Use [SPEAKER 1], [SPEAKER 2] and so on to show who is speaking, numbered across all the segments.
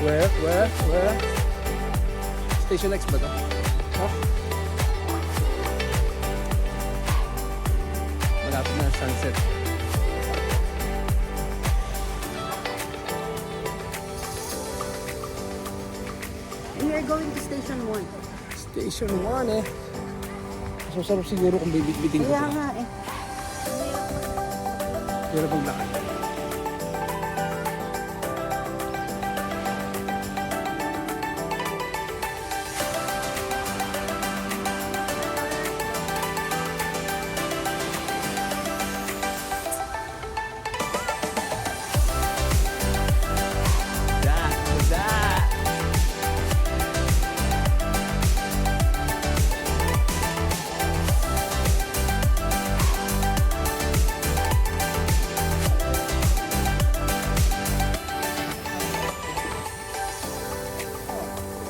[SPEAKER 1] Where? Station X ba to? Huh? Malapit na ang sunset.
[SPEAKER 2] We are going to station 1.
[SPEAKER 1] Station 1 eh. So sarap siguro kung bibit-biting ko.
[SPEAKER 2] Kaya nga eh.
[SPEAKER 1] Pero paglakad.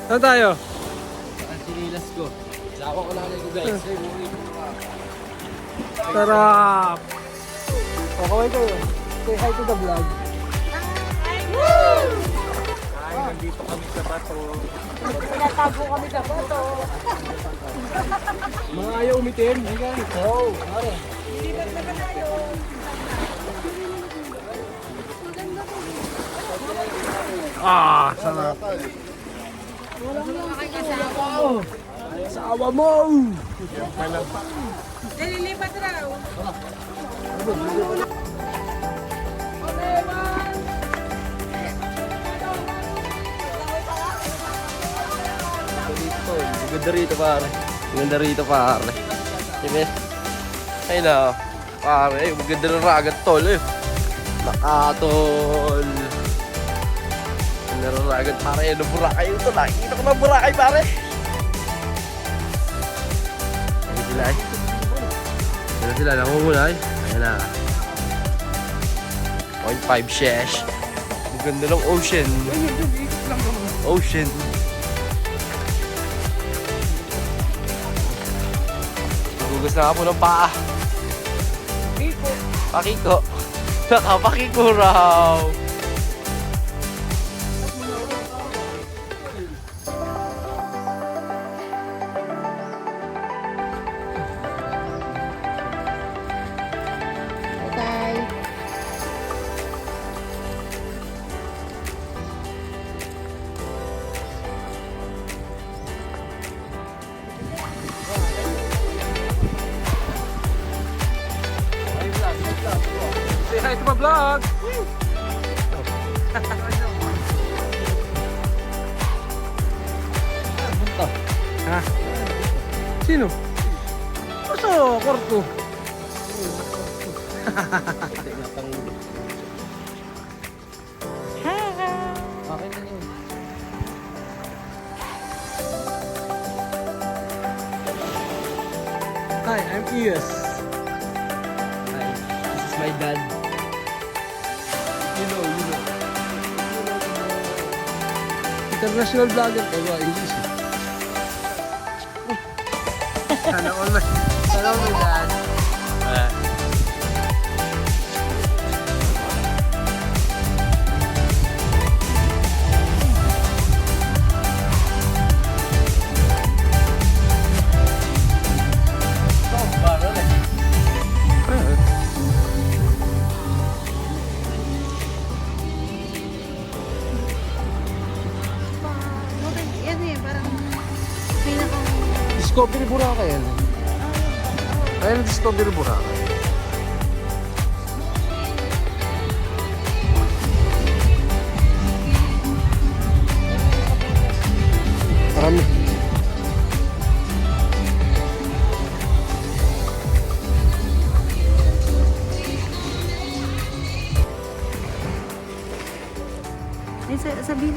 [SPEAKER 1] Saan tayo?
[SPEAKER 3] Ang sinilas ko. Lawa ko lang ko guys.
[SPEAKER 1] Sarap! O, kaway kayo. Say hi to the vlog.
[SPEAKER 3] Ay, nandito kami sa bato.
[SPEAKER 2] Tinatago kami sa boto.
[SPEAKER 1] Mga ayaw umitin. Oo, pare.
[SPEAKER 2] Lilipat na tayo.
[SPEAKER 1] Ah, sarap. Asawa mo!
[SPEAKER 2] Lilipat raw.
[SPEAKER 3] Maganda rito pare. Maganda rito pare. Sige. Ay na. Pare, maganda ng ragat tol eh. Nakatol. Maganda ng ragat pare. Ano Boracay ito? Nakikita ko ng Boracay pare. Ayun sila eh. Ayun sila. Namumulay. Ayan na. 0.5 shesh. Maganda ng ocean. Ocean. Gugus na nga po ng paa. Pakiko. Nakapakiko raw.
[SPEAKER 2] Bye.
[SPEAKER 1] Say hi to my vlog! Ha? Sino? Oso, korto.
[SPEAKER 3] Okay na yun.
[SPEAKER 1] Hi, I'm Ias.
[SPEAKER 3] Hi, this is my dad.
[SPEAKER 1] You know. International vlogger ka ba? English eh. Sana all na.
[SPEAKER 3] Hello, my dad.
[SPEAKER 2] Yan eh, parang pinakang...
[SPEAKER 1] Discovery Boracay yan. Ayun, Discovery Boracay. Marami.
[SPEAKER 2] Ay, sabihin.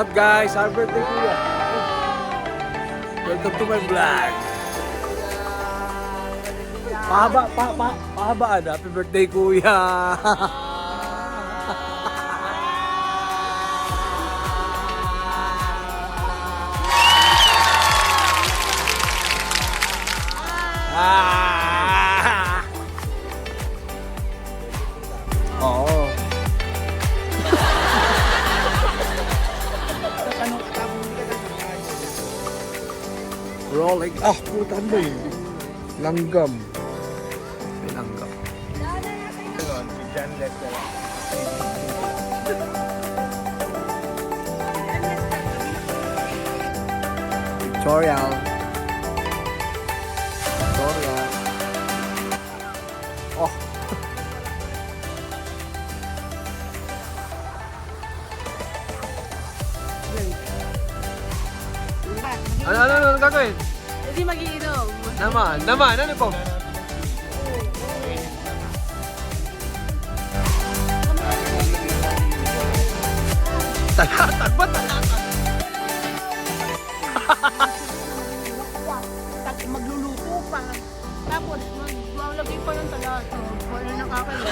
[SPEAKER 1] up guys? Happy birthday kuya. Welcome to my vlog. Pahabaan. Happy birthday kuya. Ah! Oo. Rolling. Ah, putan mo eh. Langgam. May langgam. Tutorial. Oh. Ano gagawin?
[SPEAKER 2] Hindi mag-iinom.
[SPEAKER 1] Naman, ano po? Talatan ba?
[SPEAKER 2] Magluluto pa. Tapos, maglagay pa ng talato. Wala nakakaya.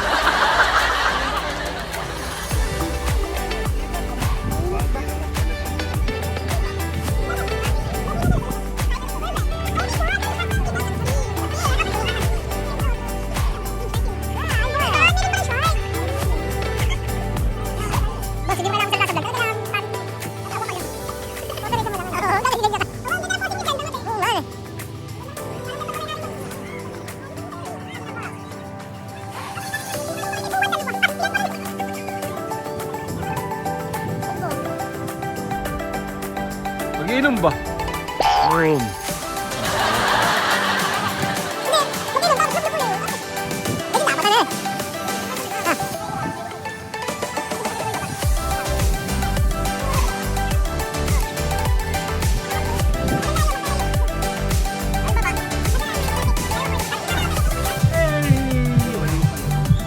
[SPEAKER 1] Mag-iinom ba?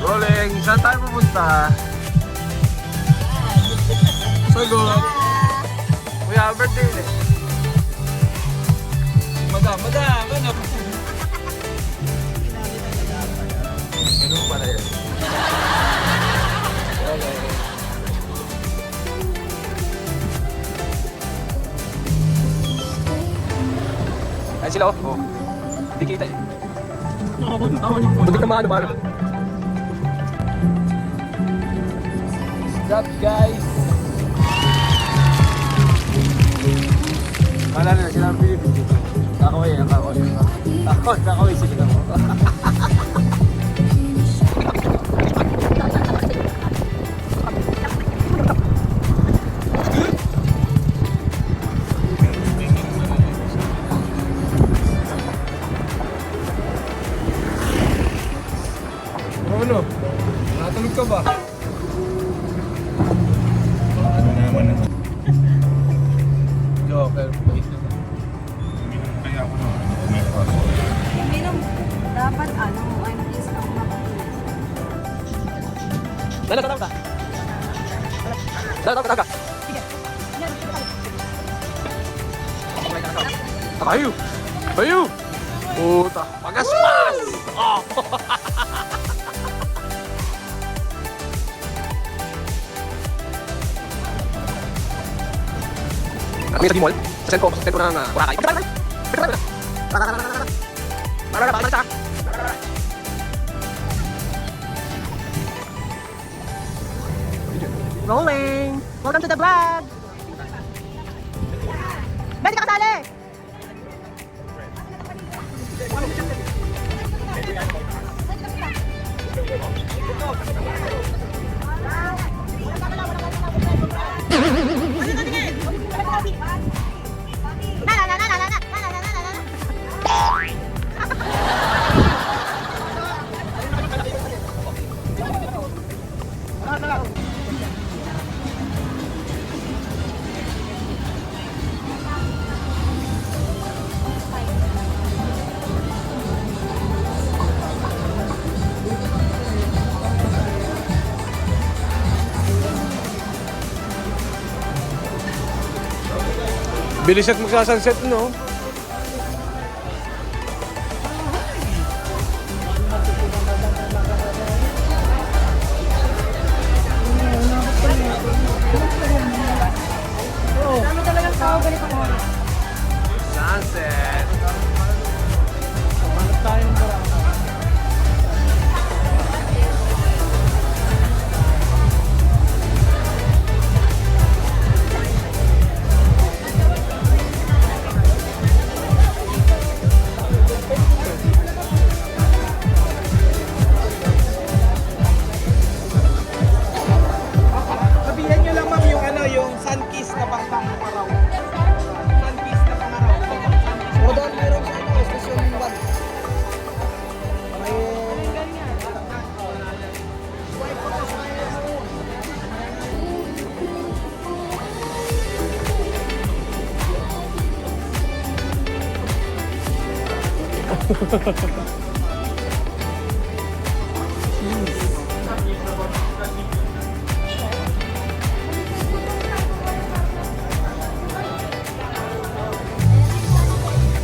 [SPEAKER 1] Rolling, saan tayo pupunta? Sagot. Kuya, birthday ulit. Madam, ano? Ganun pala yan. Ay sila oh. Hindi kita eh. Butik na ano. What's up guys? Wala na sila ang Pilipino. Kakaway sila mo. Ano? Natulog ka ba? Ano naman na? Joker, bait naman. Kaya ako na.
[SPEAKER 2] Uminom. Dapat is ang
[SPEAKER 3] Dala. Kayu! Puta, pagaspas! Oh! Kami sa Gimol, sa cellphone ng Boracay.
[SPEAKER 2] Rolling! Welcome to the vlog! Bete ka kasali!
[SPEAKER 1] Bilis at magsasunset, no?
[SPEAKER 2] Dami talagang tao, ganito ko.
[SPEAKER 1] Sunset.
[SPEAKER 2] Hanap tayo ng barang.
[SPEAKER 4] Sabihan nyo lang ma'am yung ano, yung sun-kiss na pang-araw. Sun-kiss na pang-araw. O doon meron sa ano, station 1. May...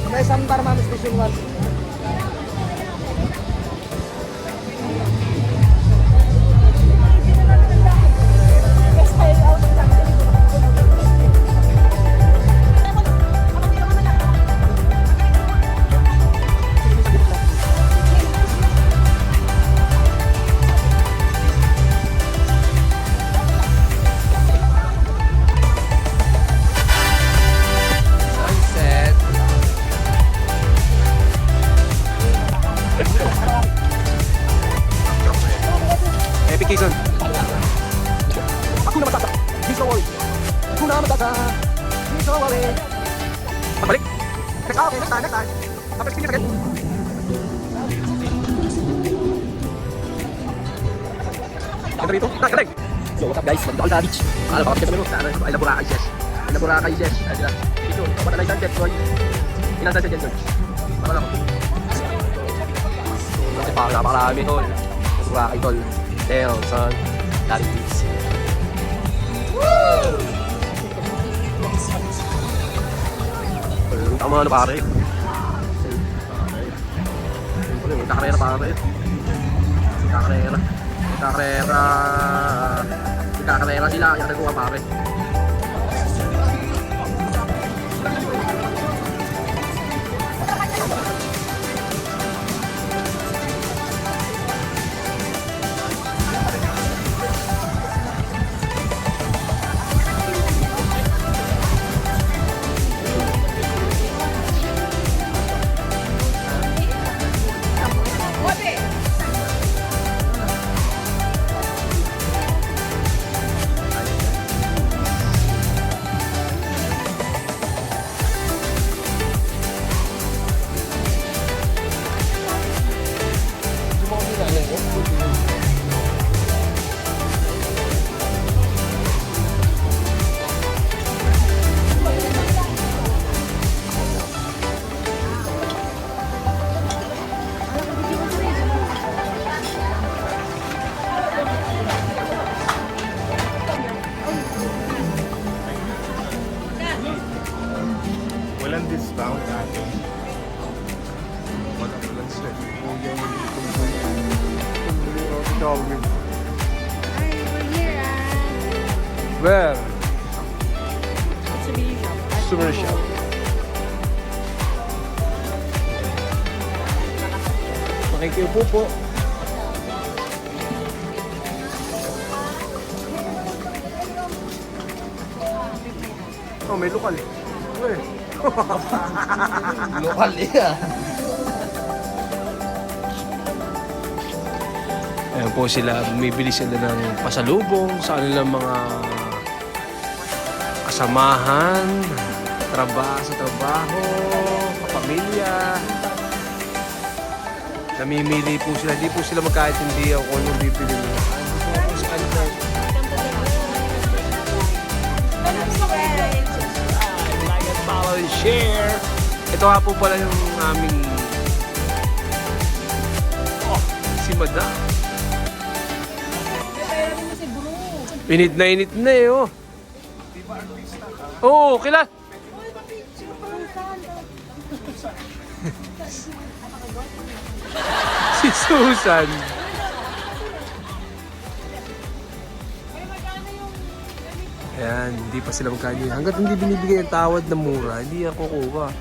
[SPEAKER 4] May sambar ma'am, station 1.
[SPEAKER 1] Sunset. Epic Quezon. Hakuna Matata. Please don't worry. Hakuna Matata. Please don't worry. Pagbalik. Next time, next time, next time. After experience again. Ganda rito. Galing. So what's up guys? Magdakal sa beach. Akala pa kasi kami sa ano, ay Boracay, yes. Ay Boracay, yes. Ay sila. Dito, pamatay sunset, boy. Ilan sunset yan, George? Para lang. Kasi parang napakarami, tol. Boracay, tol. Damn, son. Daddy beach. Tama na pare. Kakarera pare. Kakarera. Kakarera sila. Yung nagawa pare.
[SPEAKER 5] Walang discount ate. Walang set. Kuya yung tungkol.
[SPEAKER 2] Hi, we're here at
[SPEAKER 1] Where?
[SPEAKER 2] Souvenir Shop.
[SPEAKER 1] Souvenir shop. Makikiupo po. Oh, may lokal. Uy.
[SPEAKER 3] Lokal yan.
[SPEAKER 1] Ayan po sila, bumibili sila ng pasalubong sa kanilang mga kasamahan, sa trabaho, kapamilya. Namimili po sila, hindi po sila magkaintindihan kung anong bibili nila. Ano po sa Albert? Like and follow and share. Ito nga po pala yung aming si Madam. Init na eh, oh. Oo, kilala.
[SPEAKER 6] Si Susan. Ayan, hindi pa sila magkano. Hanggat hindi binibigay ang tawad na mura, hindi ako kukuha.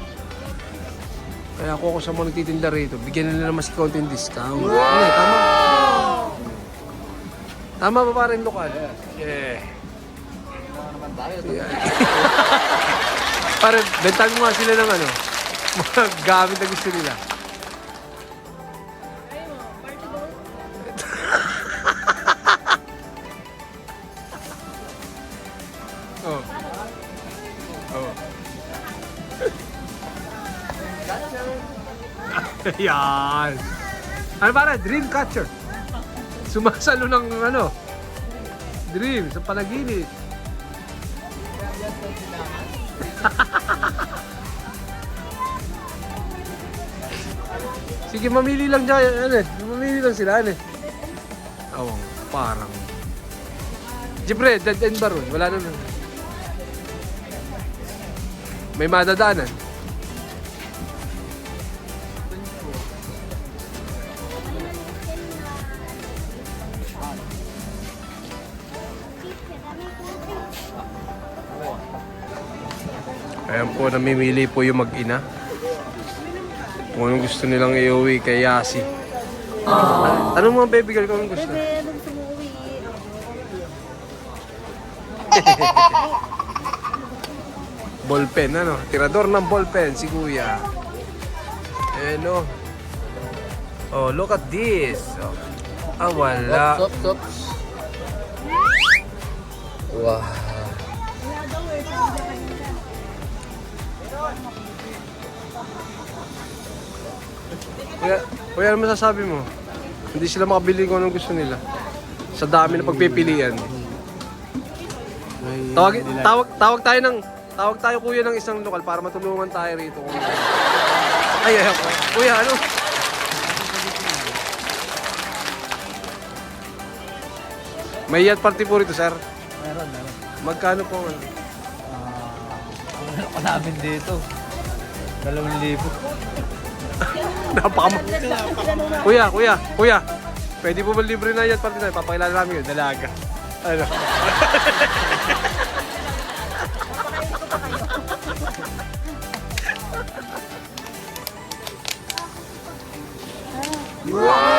[SPEAKER 6] Kaya ako sa mga nagtitinda rito, bigyan nila naman si konting discount. Ano, tama? Tama ba pa rin lokal? Yeah. Yeah. Para bentahan mo nga sila ng ano, mga gamit na gusto nila. Oh. Oh. Yan. Ano para? Dream catcher. Sumasalo ng ano? Dream sa panaginip. Sige, mamili lang dyan. Ano, mamili lang sila. Ano. Oh, parang. Siyempre, dead end bar. Wala na. May madadaanan. Ayan po, namimili po yung mag-ina. Kung anong gusto nilang iuwi kay Yasi. Tanong mo ang baby girl kung anong gusto.
[SPEAKER 2] Bebe, nung sumuwi.
[SPEAKER 6] Ballpen, ano? Tirador ng ballpen, si Kuya. Ayan o. Oh, look at this. Oh. Ah, wala.
[SPEAKER 3] Stop. Wow.
[SPEAKER 6] Kuya, ano masasabi mo? Hindi sila makabili kung anong gusto nila. Sa dami na pagpipilian. Tawag tayo kuya ng isang lokal para matulungan tayo rito. Ay, kuya, ano? May yacht party po rito, sir.
[SPEAKER 7] Meron.
[SPEAKER 6] Magkano po? Ano?
[SPEAKER 7] Ang namin dito. 2,000.
[SPEAKER 6] Kuya. Pwede po ba libre na yacht party na? Papakilala namin yun, dalaga. Ano? Wow!